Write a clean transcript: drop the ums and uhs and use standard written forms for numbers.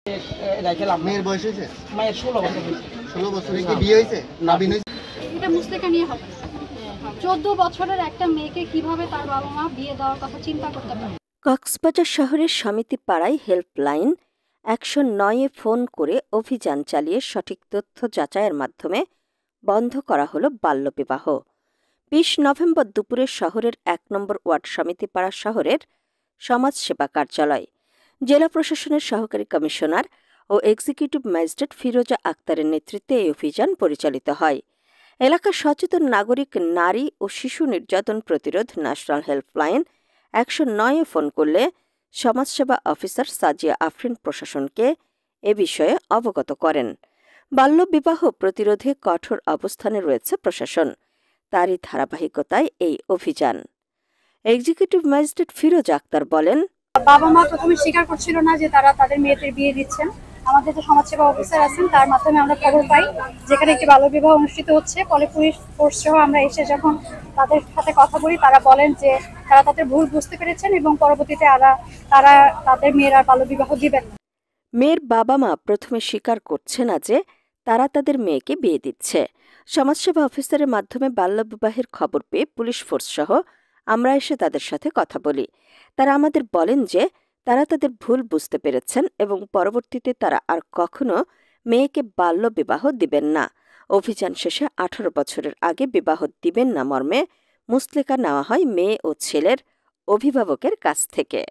রাখলাম। মেয়ের বয়স হয়েছে? মায়ের 16 বছর হয়েছে। 16 বছরে কি বিয়ে হয়েছে? নাবিন হয়েছে? এটা মুসলিকা নিয়ে হবে। 14 বছরের একটা মেয়েকে কিভাবে তার বাবা মা বিয়ে দেওয়ার কথা চিন্তা করতে পারে? কক্সবাজার শহরের সমিতি পাড়ায় হেল্পলাইন 109-এ ফোন করে অভিযান চালিয়ে সঠিক তথ্য যাচাইয়ের মাধ্যমে বন্ধ করা হল বাল্যবিবাহ। 20 নভেম্বর দুপুরে শহরের 1 নম্বর ওয়ার্ড সমিতি পাড়া শহরের সমাজসেবা কার্যালয়, জেলা প্রশাসনের সহকারী কমিশনার ও এক্সিকিউটিভ ম্যাজিস্ট্রেট ফিরোজা আক্তারের নেতৃত্বে এই অভিযান পরিচালিত হয়। এলাকার সচেতন নাগরিক নারী ও শিশু নির্যাতন প্রতিরোধ ন্যাশনাল হেল্পলাইন 109-এ ফোন করলে সমাজসেবা অফিসার সাজিয়া আফরিন প্রশাসনকে এ বিষয়ে অবগত করেন। বাল্যবিবাহ প্রতিরোধে কঠোর অবস্থানে রয়েছে প্রশাসন, তারই ধারাবাহিকতায় এই অভিযান। এক্সিকিউটিভ ম্যাজিস্ট্রেট ফিরোজা আক্তার বলেন, বাবা মা প্রথমে স্বীকার করছিল না যে তারা তাদের মেয়েদের বিয়ে দিচ্ছেন। আমাদের যে সমাজসেবা অফিসার আছেন তার মাধ্যমে আমরা খবর পাই যেখানে একটি বাল্যবিবাহ অনুষ্ঠিত হচ্ছে। ফলে পুলিশ ফোর্স সহ আমরা এসে যখন তাদের সাথে কথা বলি, তারা বলেন যে তারা তাদের ভুল বুঝতে পেরেছেন এবং পরবর্তীতে তারা তাদের মেয়ের আর বাল্যবিবাহ দিবেন না। মেয়ের বাবা মা প্রথমে স্বীকার করছে না যে তারা তাদের মেয়েকে বিয়ে দিচ্ছে। সমাজসেবা অফিসারের মাধ্যমে বাল্যবিবাহের খবর পেয়ে পুলিশ ফোর্স সহ আমরা এসে তাদের সাথে কথা বলি। তারা আমাদের বলেন যে তারা তাদের ভুল বুঝতে পেরেছেন এবং পরবর্তীতে তারা আর কখনো মেয়েকে বাল্যবিবাহ দিবেন না। অভিযান শেষে 18 বছরের আগে বিবাহ দিবেন না মর্মে মুসলেকা নেওয়া হয় মেয়ে ও ছেলের অভিভাবকের কাছ থেকে।